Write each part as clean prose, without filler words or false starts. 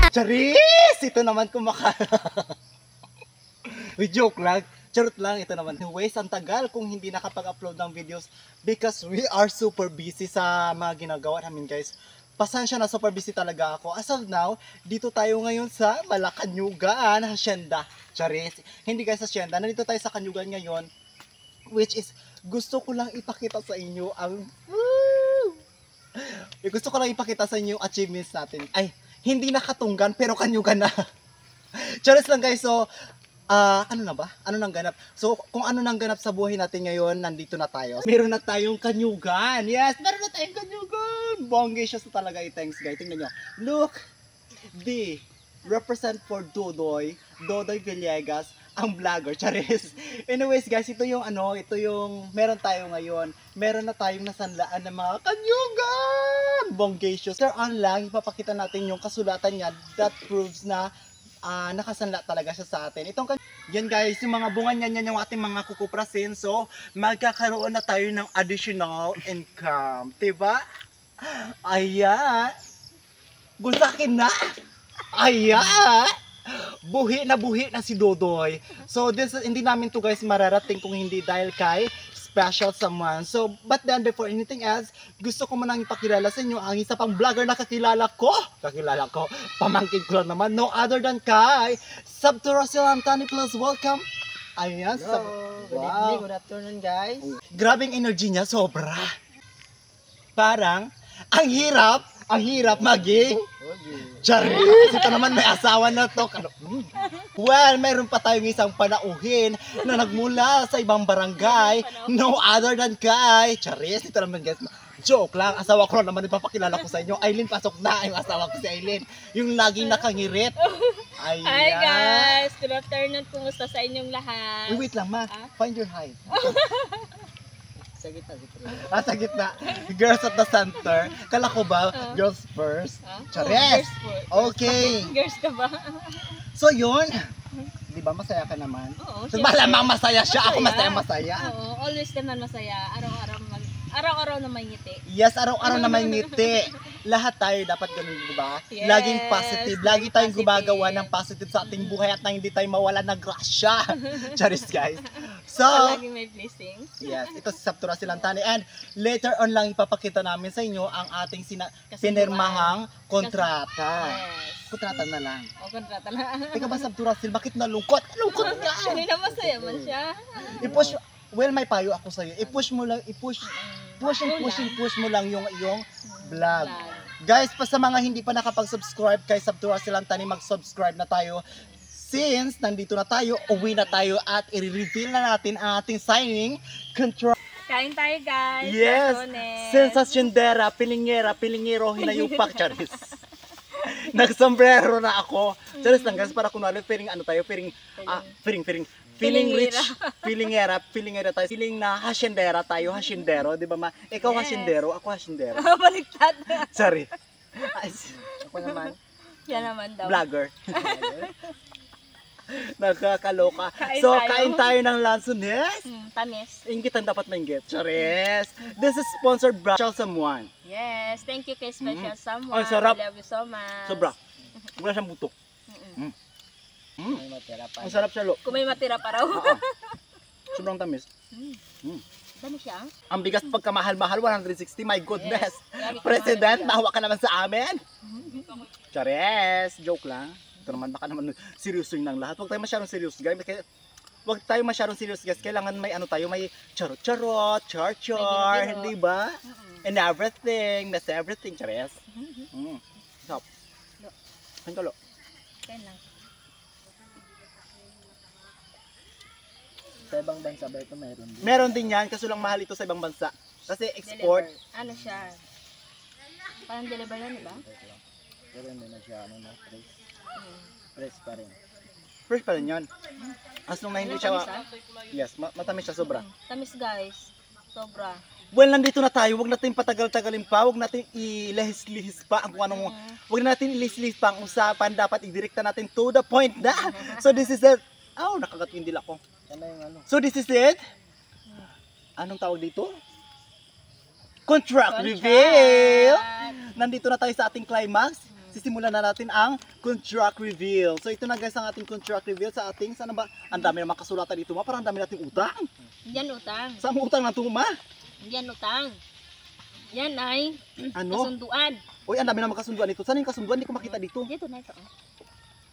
Charis! Ito naman kumaka... We joke lang. Charot lang, ito naman. Anyways, ang tagal kung hindi nakapag-upload ng videos because we are super busy sa mga ginagawa namin, guys. Pasensya na, super busy talaga ako. As of now, dito tayo ngayon sa Malacanang, Hacienda. Charis. Hindi guys, Hacienda. Nandito tayo sa Kanyugan ngayon, which is, gusto ko lang ipakita sa inyo ang... Gusto ko lang ipakita sa inyo yung achievements natin. Ay, hindi nakatunggan, pero Kanyugan na. Charis lang guys, so... ano na ba? Ano nang ganap? So, kung ano nang ganap sa buhay natin ngayon, nandito na tayo. Meron na tayong Kanyugan. Yes, meron na tayong Kanyugan. Bongge siya sa talaga. Thanks, guys. Tingnan nyo. Look, D. Represent for Dodoy. Dodoy Villegas, ang vlogger. Charis. Anyways, guys, ito yung ito yung meron tayo ngayon. Meron na tayong nasanlaan ng mga Kanyugan. Bongge siya. Later on lang, ipapakita natin yung kasulatan niya that proves na nakasanla talaga siya sa atin. Yan guys, yung mga bunga niyan, yan yung ating mga kukuprasin. So, magkakaroon na tayo ng additional income. Diba? Ayan. Gusakin na. Ayan. Buhi na si Dodoy. So, hindi namin to guys mararating kung hindi dahil kay special someone. So, but then before anything else, gusto ko manang ipakilala sa inyo ang isa pang vlogger na kakilala ko. Pamangkin ko lang naman. No other than kay Sabtura Silantani. Please welcome. Ayan. Hello. Good evening, good afternoon guys. Grabing energy niya, sobra. Parang, ang hirap maging Charis! Ito naman may asawa na to. Well, mayroon pa tayong isang panauhin na nagmula sa ibang barangay. No other than kay Charis. Ito naman guys, joke lang. Asawa ko naman ipapakilala ko sa inyo. Aileen, pasok na yung asawa ko si Aileen. Yung laging nakangirit. Ayan. Hi guys! Good afternoon. Kumusta sa inyong lahat? Wait lang ma. Find your high. Sa gitna, Sa gitna. Girls at the center. Kala ko ba, girls first? Charis! Okay. Girls ka ba? So yun. Di ba masaya ka naman? Oo. So, malamang masaya siya. Ako masaya. Oo. Always naman masaya. Araw-araw na may ngiti. Yes, araw-araw na may ngiti. Lahat tayo dapat ganun, di ba? Yes, Laging positive. Lagi tayong gumagawa ng positive sa ating buhay at na hindi tayo mawala ng grasya. Charis, guys. So, laging may blessings. yes, ito si Sabtura Silantani. And later on lang ipapakita namin sa inyo ang ating pinirmahang kontrata. Yes. Kontrata na lang. O, kontrata na. Teka ba, Sabtura Sil, bakit nalungkot? Lungkot nga! Hindi na masaya man siya. I-push, well, may payo ako sa'yo. I-push mo lang, push mo lang yung vlog. Guys, pa sa mga hindi pa nakapag-subscribe kay Sabtura Silantani, mag-subscribe na tayo. Since nandito na tayo, uwi na tayo at i-reveal na natin ang ating signing contract. Kain tayo guys. Yes! Rasones. Sensasyondera, pilingero, hinayupak, Charis. Nagsombrero na ako. Charis lang guys, para kunwari, piling rich, pilingera tayo. Piling na haciendera tayo, haciendero, di ba ma? Ikaw haciendero, ako haciendero. Baliktad. Sorry. Ako naman. Yan naman daw. Vlogger. Nakakaloka. So, Kain tayo. kain tayo ng lansones. Tamis. Ingit ang dapat mainggit. Charis. This is sponsored by Special Someone. Yes, thank you kay Special Someone. Ang sarap. I love you so much. Sobra. Wala siyang buto. May matira pa. Ang sarap siya, lo. Kung may matira pa raw. Sobrang tamis. Dami siya. Ang bigas pagkamahal-mahal, 160. My goodness. Yes. President, mahawa ka naman sa amin. Charis. Joke lang. Ito naman, baka naman seryosoin ng lahat. Huwag tayo masyadong serious, guys. Huwag tayo masyadong serious, guys. Kailangan may may charot-charot, char-char, hindi ba? And everything. That's everything, Charis. Stop. Ang kalo. Kain lang. Sa ibang bansa ba ito meron din? Meron din yan, kaso lang mahal ito sa ibang bansa. Kasi export. Deliver. Ano siya? Parang deliver yan, di ba? Pero hindi na siya, fresh. Fresh pa rin. Fresh pa rin yan. As long na hindi siya, Tamis, ah? yes, matamis siya sobra. Tamis guys. Sobra. Well, nandito na tayo. Huwag natin patagal-tagalin pa. Huwag natin ilihis-lihis pa ang kung anong. Huwag natin ilihis-lihis pa ang usapan. Dapat idirekta natin to the point na. So this is it. Oh, nakagatwindil ako. Ano yung ano? So this is it. Anong tawag dito? Contract reveal. Nandito na tayo sa ating climax. Si sisimulan na natin ang contract reveal. So ito na guys ang ating contract reveal sa ating, sana ba? Ang dami naman kasulatan dito ma, parang ang dami nating utang. Yan utang. Saan mo utang na ito ma? Yan utang. Yan ay Ano? kasunduan. Uy, ang dami naman kasunduan dito. Saan yung kasunduan? Hindi ko makita dito. Dito na ito.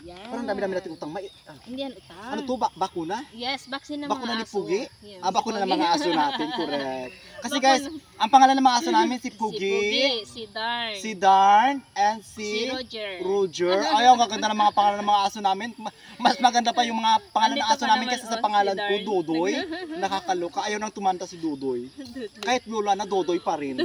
Yan. Parang ang dami nating utang. Hindi yan utang. Ano to? Bakuna? Yes, vaccine ng Bakuna mga ni aso. Pugi? Yes, Bakuna ng Pugi. mga aso natin, correct. Kasi Bakuna. guys, ang pangalan ng mga aso namin si Si Pugi, Pugi, si Darn, si Darn, and si Roger. Roger. Ayaw, ang gaganda ng mga pangalan ng mga aso namin. Mas maganda pa yung mga pangalan ng Andito aso pa namin naman, kaysa sa oh, pangalan si ko, Darn. Dodoy. Nakakaloka. Ayaw nang tumanta si Dodoy. Kahit lula na, Dodoy pa rin.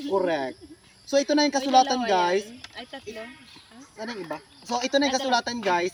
Correct. So ito na yung kasulatan Ay, dalawa guys. yan. Ay, tatlo. Saan yung iba? So ito na yung kasulatan guys.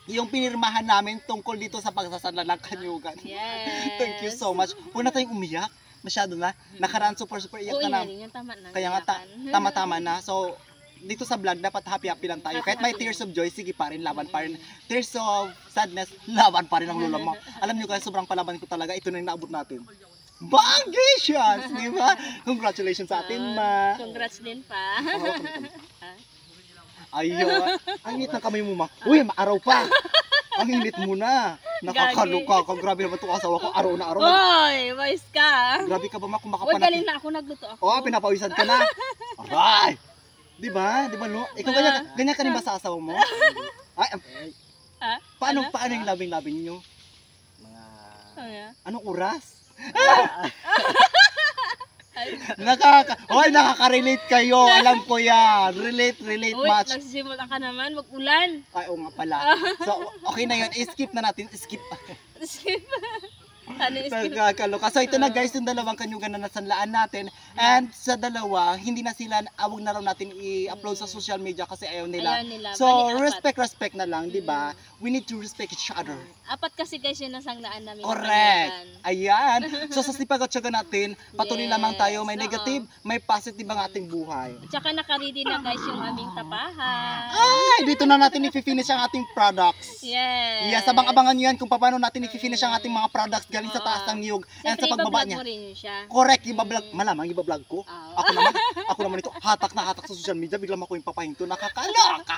Yung pinirmahan namin tungkol dito sa pagsasanla ng kanyugan. Yes. Thank you so much. Huwag na tayong umiyak. Masyado na. Nakaraan super iyak Oo, na na. yan, tama na. Kaya nga tama-tama na. So dito sa vlog dapat happy-happy lang tayo. Kahit may tears of joy, sige pa rin, laban pa rin. Tears of sadness, laban pa rin ang lula mo. Alam nyo guys, sobrang palaban ko talaga. Ito na yung naabot natin. Bangations! Di ba? Congratulations sa atin, ma. Congrats din pa. Ayun. Ang init ng kamay mo, ma. Uy, maaraw pa. Ang init mo na. Nakakaluka ka. Grabe naman itong asawa ko. Araw na araw. Hoy, boys ka. Grabe ka ba, ma? Kung Huwag makapanakit. galing na ako, nagluto ako. Oo, pinapawisan ka na. Aray! Di ba? Di ba, no? Ikaw ganyan ka rin ba sa asawa mo? Ay, Ah? paano yung labing-labing nyo? Mga Ano? Anong oras? Ay, Nakaka-relate kayo. Alam ko yan. Relate uy, much. nagsisimula ka naman, mag-ulan. Ay, oo nga pala. So, okay na yun. I-skip na natin. Skip. Ano is Nagkakaloka. So ito na guys, yung dalawang kanyugan na nasanlaan natin. And sa dalawa, hindi na sila, awag na raw natin i-upload sa social media kasi ayaw nila. Ayaw nila. So Bali, apat. respect na lang, di ba? We need to respect each other. Apat kasi guys yung nasanglaan namin. Correct. Ng Ayan. So sa sipag-atsaga natin, patuloy Yes. lamang tayo. May Oo. negative, may positive ang ating buhay. Tsaka nakaready na guys yung aming tapahan. Ay, dito na natin i-finish ang ating products. Yes. Yes, abang-abangan nyo yan kung paano natin i-finish ang ating mga products galing sa taas ng niyog and Siyempre, sa pagbaba ibablog niya. mo rin yun siya. Correct, ibablog. Malamang ibablog ko. Oo. Ako naman ito, hatak na hatak sa social media, biglang ako yung papahinto, nakakaloka.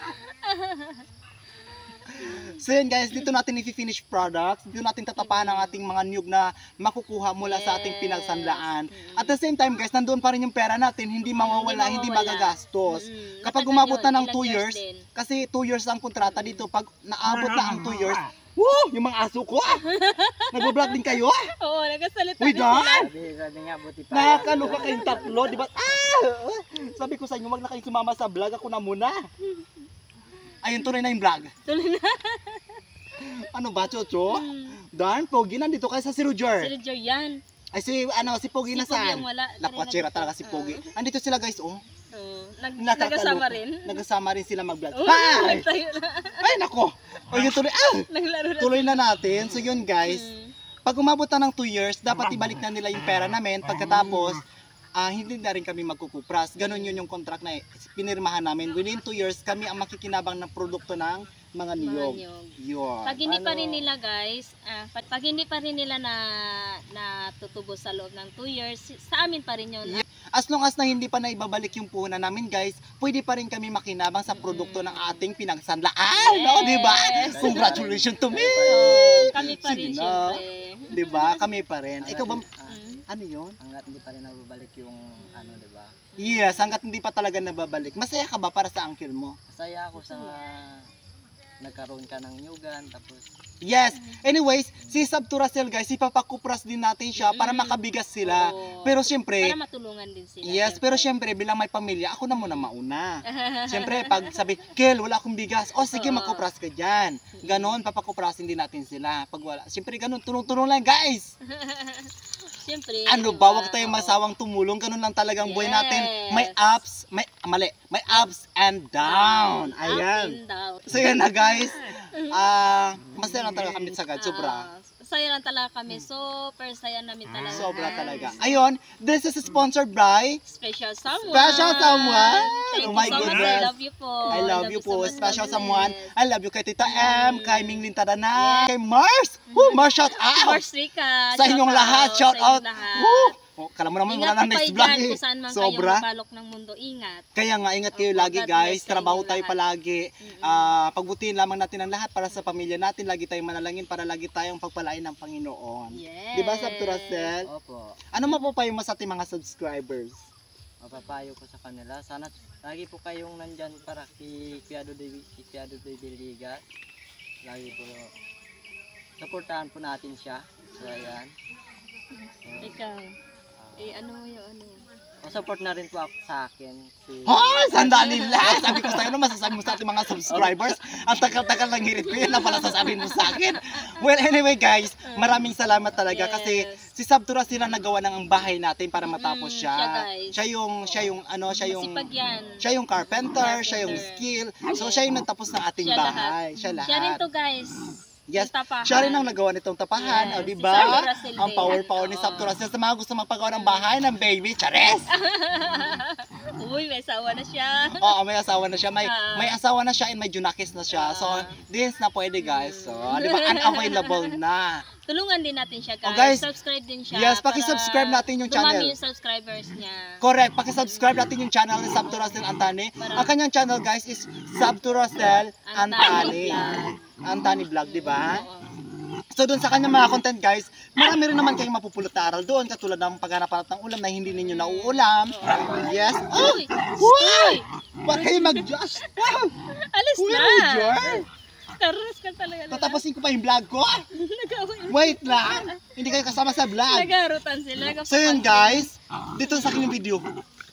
So yun guys, dito natin i-finish products, dito natin tatapahan ang ating mga niyog na makukuha mula sa ating Yes. pinagsanlaan. At the same time guys, nandoon pa rin yung pera natin, hindi mawawala, hindi magagastos. Kapag Matagal umabot na yun, ng ilang 2 years, din. kasi 2 years ang kontrata dito, pag naabot na ang 2 years, woo, yung mga aso ko, nag-vlog din kayo? Oo, nagasalita Uy, din Dan! sila. sabi nga buti pa. Nakakaluka kayong tatlo, di ba? Sabi ko sa inyo, wag na kayong sumama sa vlog, ako na muna. Ayun, tuloy na yung vlog. Tuloy na. Ano ba, Chocho? Dan, Pogi, nandito kayo sa si Roger. Si Roger yan. Ay, si Pogi Si na Pogi saan? ang wala. Lakwachera talaga si Pogi. Andito sila guys, oh. Nagkasama Nakakaloka. rin. Nagasama rin sila mag-vlog. Oo, Hi! nagtayo na. Ay, nako! O yun, tuloy, Naglaro na. tuloy na natin. So yun guys, Mm. pag umabot na ng 2 years, dapat ibalik na nila yung pera namin. Pagkatapos, hindi na rin kami magkukupras. Ganon yun yung contract na pinirmahan namin. Within 2 years, kami ang makikinabang ng produkto ng mga niyog. niyog. Yun. Pag hindi pa rin nila guys, pag hindi pa rin nila na tutubos sa loob ng 2 years, sa amin pa rin yun. As long as na hindi pa na ibabalik yung puhunan namin guys, pwede pa rin kami makinabang sa produkto ng ating pinagsanlaan. No, di ba? Yes. Congratulations to me! Kami pa rin Sige na. syempre. Di ba? Kami pa rin. Ikaw ba? Mm. Ano yun? Hanggat hindi pa rin nababalik yung ano, di ba? Yes, hanggat hindi pa talaga nababalik. Masaya ka ba para sa uncle mo? Masaya ako sa nagkaroon ka ng nyugan, tapos Yes. Anyways, si Sab Turacel guys, ipapakupras din natin siya para makabigas sila. Oo. Pero siyempre, Para matulungan din sila. yes, pero siyempre bilang may pamilya, ako na muna mauna. Siyempre, pag sabi, Kel, wala akong bigas. O sige, Oo. magkupras ka dyan. Ganon, papakuprasin din natin sila. Pag wala. Siyempre, ganon, tulong-tulong lang guys. Siyempre. Ano diba? ba, wag tayong Oo. masawang tumulong. Ganon lang talagang buhay Yes. natin. May ups, may ups and down. Up Ayan. and down. So yan na guys. Masaya lang talaga kami sa God. Sobra. Saya lang talaga kami. Super saya namin talaga. Sobra talaga. Ayun, this is sponsored by Special someone. Special someone. Thank Oh my you so much. goodness. I love you po. I love you po. so much, Special God someone. bless. I love you kay Tita M, kay Ming Lintadana, kay Mars. Woo, Mars shout out. Mars Rica. Sa inyong lahat, shout out. Woo, Oh, kala mo naman Ingat wala nang po next kayo vlog dyan eh. kung saan man Sobra. kayo mabalok ng mundo. Ingat. Kaya nga, ingat kayo Opo, lagi God guys. bless sa Trabaho inyong tayo lahat. palagi. Pagbutihin lamang natin ang lahat para sa pamilya natin. Lagi tayong manalangin para lagi tayong pagpalain ng Panginoon. Yes. Di ba, Sab Turacel? Opo. Ano mapapayo mo sa ating mga subscribers? Mapapayo ko sa kanila. Sana lagi po kayong nandyan para kay Piado de Biliga. Lagi po supportahan po natin siya. So ayan. Ikaw. Ano mo yun? Ano yun? Support na rin po ako sa akin. Hoy! Sandali lang! Sabi ko sa'yo, ano masasabi mo sa ating mga subscribers? Ang tagal-tagal ng hirit ko yun na pala sasabihin mo sa akin. Well, anyway guys, maraming salamat talaga kasi si Sab Turacel ang nagawa ng bahay natin para matapos siya. siya, guys. Masipag yan. Siya yung carpenter, siya yung skill. So siya yung nagtapos ng ating Siya bahay. Siya lahat. Siya rin to guys. Yes, Yung tapahan. siya rin ang nagawa nitong tapahan, Yes, o di si ba? Sab Turacel Ang din. power ni Sab Oo. Turacel sa mga gusto magpagawa ng bahay ng baby, chares! Uy, may sawa na siya. Oo, may asawa na siya. May asawa na siya and may junakis na siya. So, Ah. this na pwede guys. So, di ba, unavailable na. Tulungan din natin siya guys. Oh, guys, Subscribe din siya. yes, paki-subscribe para natin yung channel. Dumami yung subscribers niya. Correct, paki-subscribe natin yung channel ni Sab Turacel Antani. Para- Ang kanyang channel guys is Sab Turacel Antani. Antani Antani Vlog, di ba? Oo. So doon sa kanyang mga content guys, marami rin naman kayong mapupulot na aral doon katulad ng paghanap ng ulam na hindi ninyo nauulam. Yes. Oh! Uy! Wow! Huwag kayo mag-josh. Wow! Alis Uy, na! Joy! Karos ka talaga. Tatapusin ko pa yung vlog ko. Nagawin. Wait lang. Hindi kayo kasama sa vlog. Nagarutan sila. So yun guys, dito sa akin yung video.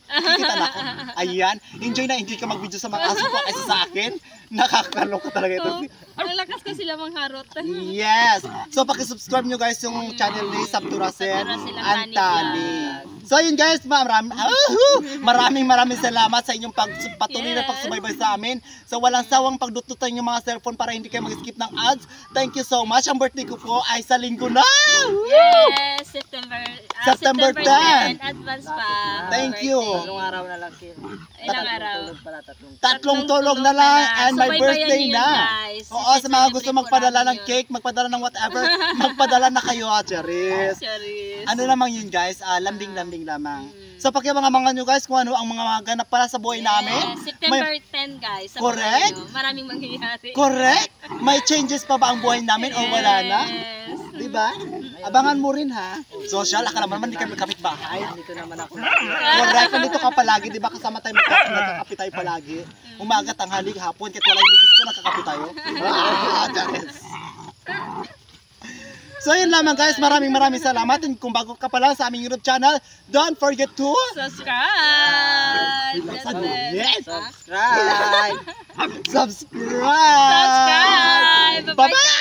Kikita na ako. Ayan. Enjoy na enjoy ka mag-video sa mga aso ko kasi sa akin. Nakakaloka talaga ito. Ang lakas ko sila mangharot. Yes. So pakisubscribe nyo guys yung channel ni Sab Turacel Turacel Antani. So yun guys, maraming salamat sa inyong patuloy na Yes. pagsubaybay sa amin. So walang sawang pagdututan yung mga cellphone para hindi kayo mag-skip ng ads. Thank you so much. Ang birthday ko po ay sa linggo na. Yes, September 10. Advance pa. Thank you. Tatlong araw na lang kayo. Ilang araw? Tulog pala, tatlong. Tatlong tulog na lang and my Subaybayan birthday niyo na. yun, guys. Oo, sa mga gusto Celebrate magpadala po ng namin cake, magpadala ng whatever, magpadala na kayo, Charis. Charis. Ano namang yun guys, lambing-lambing lamang. So pakiabangan nyo guys kung ano ang mga ganap para sa buhay namin. September 10 guys. Sa Correct. mga nyo. Maraming mangyayari. Correct? May changes pa ba ang buhay namin o wala na? Yes. Diba? Abangan mo rin ha. Social, akala mo naman hindi kami kapitbahay. Dito naman ako. Correct, nandito ka palagi, di ba kasama tayo nagkakapi tayo palagi. Umaga, tanghali, hapon, kahit wala yung misis ko, nakakapi tayo. Charis. So yun lamang guys, maraming salamat. And kung bago ka pa lang sa aming YouTube channel, don't forget to Subscribe. Yes. Subscribe! Subscribe! Subscribe. Bye-bye!